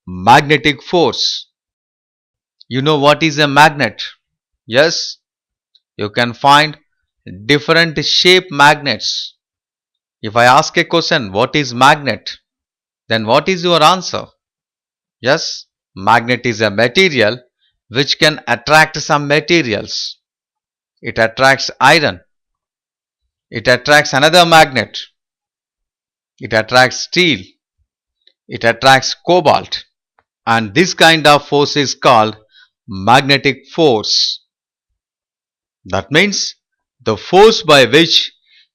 Magnetic force. You know what is a magnet? Yes, you can find different shape magnets. If I ask a question, what is magnet? Then what is your answer? Yes, magnet is a material which can attract some materials. It attracts iron. It attracts another magnet. It attracts steel. It attracts cobalt. And this kind of force is called magnetic force. That means the force by which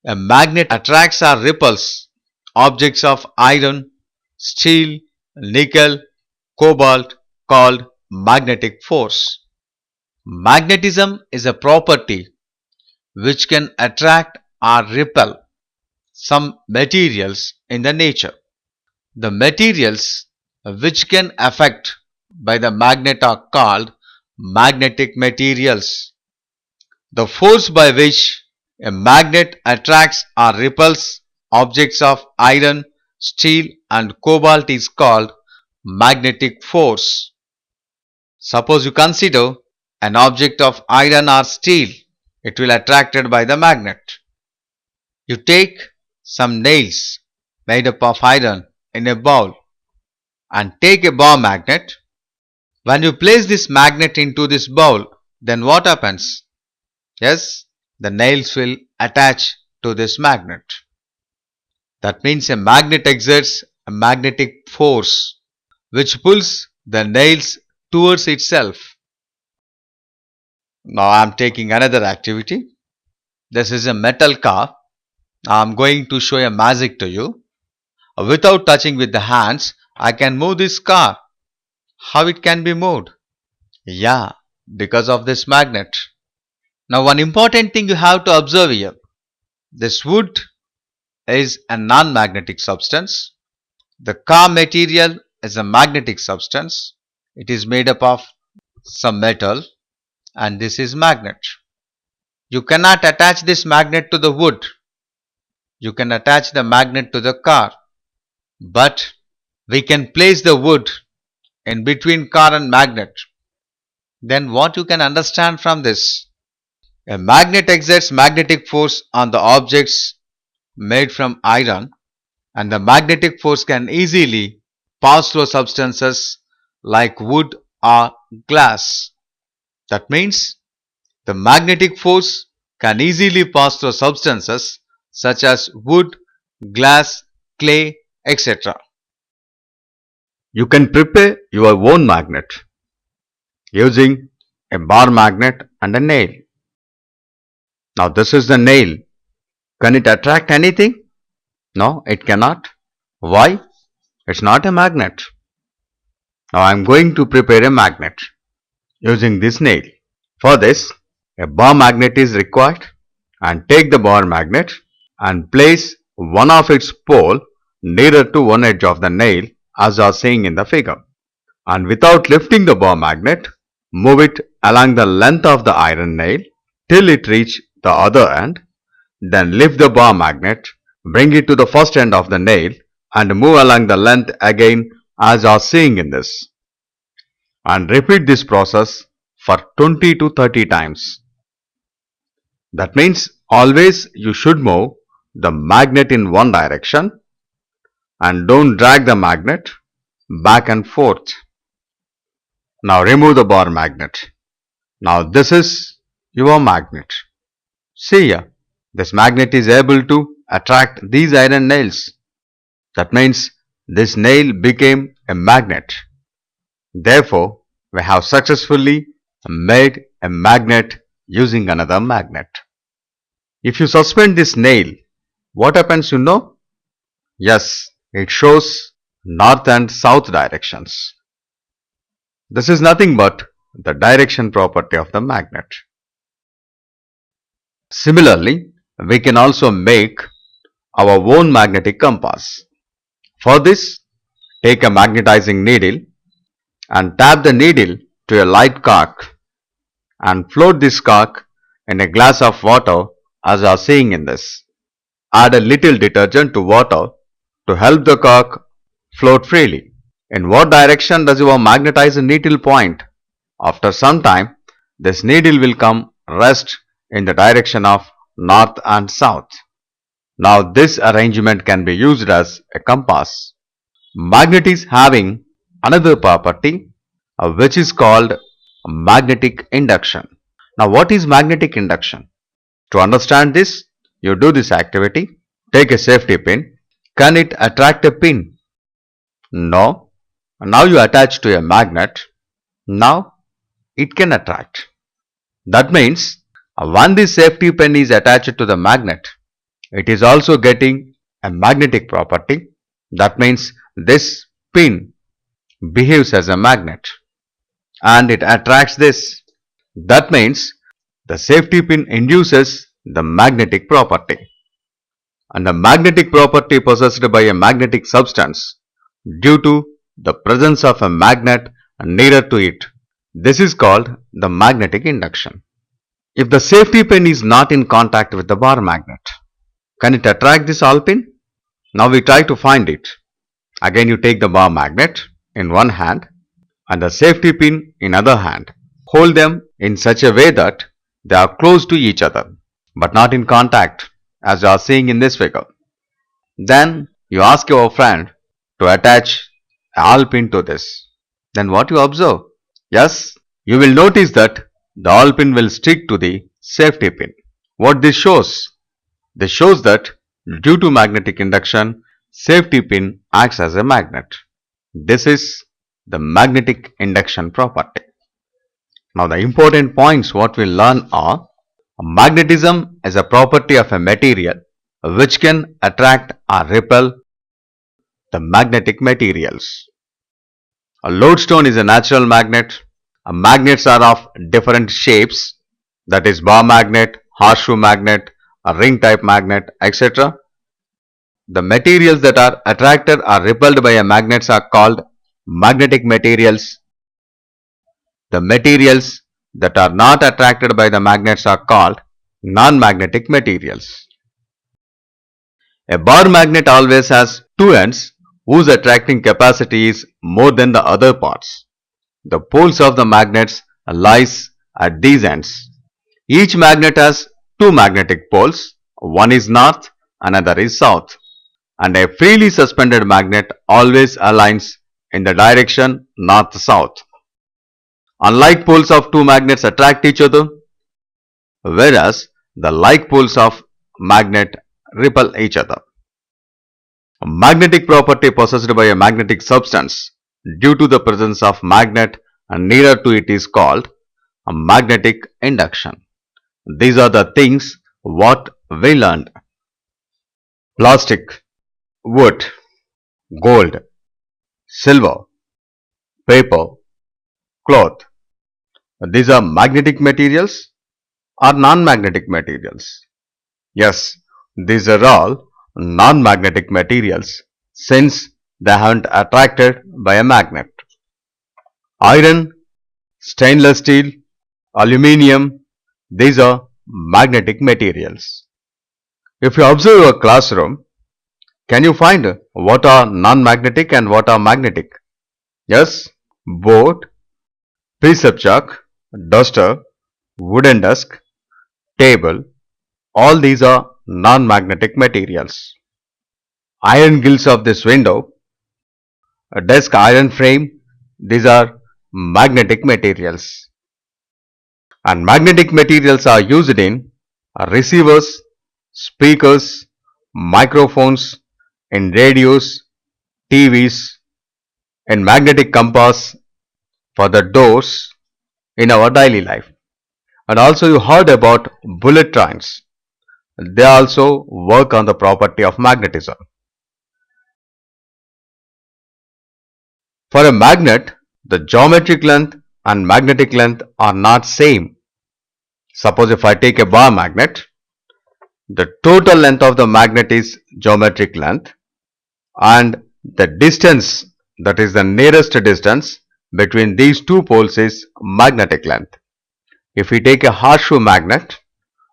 a magnet attracts or repels objects of iron, steel, nickel, cobalt called magnetic force. Magnetism is a property which can attract or repel some materials in the nature. The materials which can affect by the magnet are called magnetic materials. The force by which a magnet attracts or repels objects of iron, steel and cobalt is called magnetic force. Suppose you consider an object of iron or steel, it will attracted by the magnet. You take some nails made up of iron in a bowl and take a bar magnet. When you place this magnet into this bowl, then what happens? Yes, the nails will attach to this magnet. That means a magnet exerts a magnetic force which pulls the nails towards itself. Now I am taking another activity. This is a metal car. I am going to show a magic to you. Without touching with the hands, I can move this car. How it can be moved? Yeah, because of this magnet. Now one important thing you have to observe here. This wood is a non-magnetic substance. The car material is a magnetic substance. It is made up of some metal and this is magnet. You cannot attach this magnet to the wood. You can attach the magnet to the car. But we can place the wood in between car and magnet. Then what you can understand from this? A magnet exerts magnetic force on the objects made from iron and the magnetic force can easily pass through substances like wood or glass. That means the magnetic force can easily pass through substances such as wood, glass, clay, etc. You can prepare your own magnet using a bar magnet and a nail. Now this is the nail. Can it attract anything? No, it cannot. Why? It's not a magnet. Now I am going to prepare a magnet using this nail. For this, a bar magnet is required and take the bar magnet and place one of its pole nearer to one edge of the nail as are seeing in the figure. And without lifting the bar magnet, move it along the length of the iron nail till it reach the other end. Then lift the bar magnet, bring it to the first end of the nail and move along the length again as are seeing in this. And repeat this process for 20 to 30 times. That means always you should move the magnet in one direction and don't drag the magnet back and forth. Now remove the bar magnet. Now this is your magnet. See here, this magnet is able to attract these iron nails. That means this nail became a magnet. Therefore, we have successfully made a magnet using another magnet. If you suspend this nail, what happens you know? Yes, it shows north and south directions. This is nothing but the direction property of the magnet. Similarly, we can also make our own magnetic compass. For this, take a magnetizing needle and tap the needle to a light cork and float this cork in a glass of water as are seeing in this. add a little detergent to water to help the cork float freely. In what direction does your magnetized needle point? After some time, this needle will come rest in the direction of north and south. Now this arrangement can be used as a compass. Magnet is having another property which is called magnetic induction. Now what is magnetic induction? To understand this, you do this activity. Take a safety pin. Can it attract a pin? No. Now you attach to a magnet. Now it can attract. That means when the safety pin is attached to the magnet, it is also getting a magnetic property. That means this pin behaves as a magnet and it attracts this. That means the safety pin induces the magnetic property. And the magnetic property possessed by a magnetic substance due to the presence of a magnet nearer to it. This is called the magnetic induction. If the safety pin is not in contact with the bar magnet, can it attract this all pin? Now we try to find it. Again you take the bar magnet in one hand and the safety pin in other hand. Hold them in such a way that they are close to each other but not in contact, as you are seeing in this figure. Then you ask your friend to attach a all pin to this. Then what you observe? Yes, you will notice that the all pin will stick to the safety pin. What this shows? This shows that due to magnetic induction, safety pin acts as a magnet. This is the magnetic induction property. Now the important points what we learn are: magnetism is a property of a material which can attract or repel the magnetic materials. A lodestone is a natural magnet. Magnets are of different shapes, that is bar magnet, horseshoe magnet, a ring type magnet, etc. The materials that are attracted or repelled by a magnets are called magnetic materials. The materials that are not attracted by the magnets are called non-magnetic materials. A bar magnet always has two ends whose attracting capacity is more than the other parts. The poles of the magnets lies at these ends. Each magnet has two magnetic poles, one is north, another is south, and a freely suspended magnet always aligns in the direction north-south. Unlike poles of two magnets attract each other, whereas the like poles of magnet repel each other. A magnetic property possessed by a magnetic substance due to the presence of magnet and nearer to it is called a magnetic induction. These are the things what we learned. Plastic, wood, gold, silver, paper, cloth. These are magnetic materials or non-magnetic materials? Yes, these are all non-magnetic materials since they aren't attracted by a magnet. Iron, stainless steel, aluminium, these are magnetic materials. If you observe your classroom, can you find what are non-magnetic and what are magnetic? Yes, board, piece of chalk, duster, wooden desk, table, all these are non-magnetic materials. Iron grills of this window, a desk iron frame, these are magnetic materials. And magnetic materials are used in receivers, speakers, microphones, in radios, TVs, in magnetic compass, for the doors in our daily life. And also you heard about bullet trains. They also work on the property of magnetism. For a magnet, the geometric length and magnetic length are not same. Suppose if I take a bar magnet, the total length of the magnet is geometric length and the distance, that is the nearest distance between these two poles, is magnetic length. If we take a horseshoe magnet,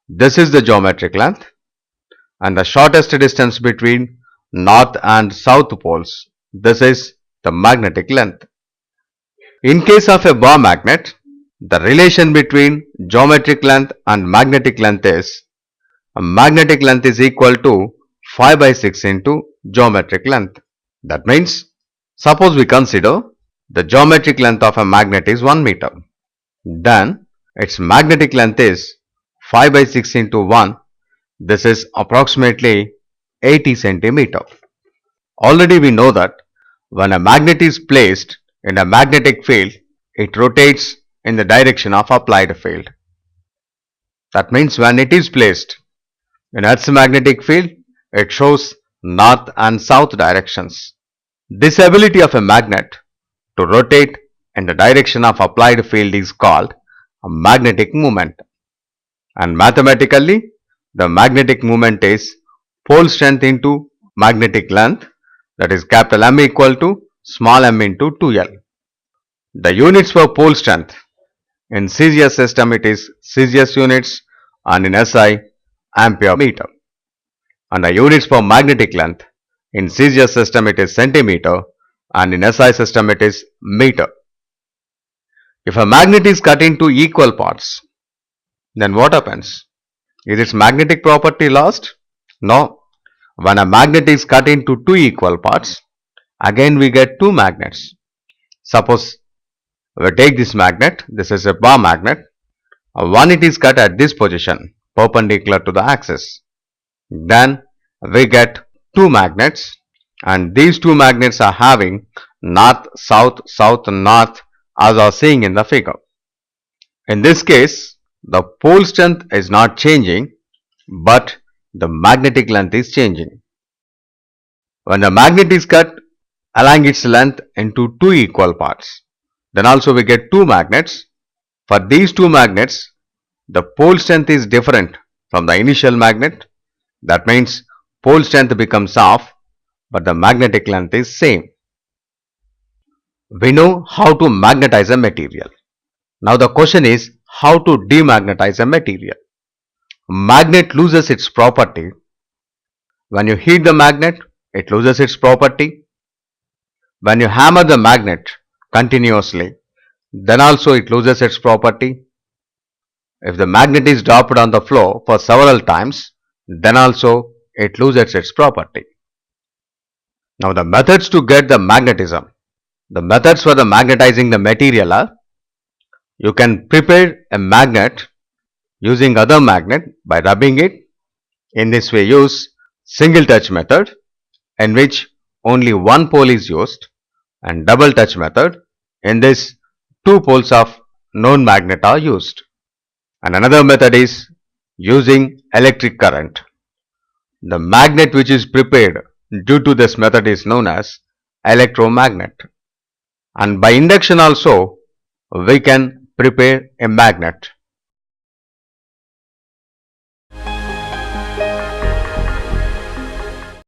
this is the geometric length and the shortest distance between north and south poles. This is the magnetic length. In case of a bar magnet, the relation between geometric length and magnetic length is magnetic length is equal to 5 by 6 into geometric length. That means, suppose we consider the geometric length of a magnet is 1 meter. Then its magnetic length is 5 by 6 into 1. This is approximately 80 centimeter. Already we know that when a magnet is placed in a magnetic field, it rotates in the direction of applied field. That means when it is placed in Earth's magnetic field, it shows north and south directions. This ability of a magnet to rotate in the direction of applied field is called a magnetic moment. And mathematically, the magnetic moment is pole strength into magnetic length, that is capital M equal to small m into 2L. The units for pole strength in CGS system it is CGS units, and in SI ampere meter. And the units for magnetic length in CGS system it is centimeter, and in SI system it is meter. If a magnet is cut into equal parts, then what happens? Is its magnetic property lost? No. When a magnet is cut into two equal parts, again we get two magnets. Suppose we take this magnet, this is a bar magnet. One it is cut at this position, perpendicular to the axis. Then we get two magnets, and these two magnets are having north, south, south, north as are seeing in the figure. In this case, the pole strength is not changing, but the magnetic length is changing. When the magnet is cut along its length into two equal parts, then also we get two magnets. For these two magnets, the pole strength is different from the initial magnet. That means pole strength becomes off, but the magnetic length is same. We know how to magnetize a material. Now the question is how to demagnetize a material. Magnet loses its property. When you heat the magnet, it loses its property. When you hammer the magnet continuously, then also it loses its property. If the magnet is dropped on the floor for several times, then also it loses its property. Now the methods to get the magnetism. The methods for the magnetizing the material are: you can prepare a magnet using other magnet by rubbing it. In this way use single touch method, in which only one pole is used, and double touch method. In this, two poles of known magnet are used. And another method is using electric current. The magnet which is prepared due to this method is known as electromagnet. And by induction also we can prepare a magnet.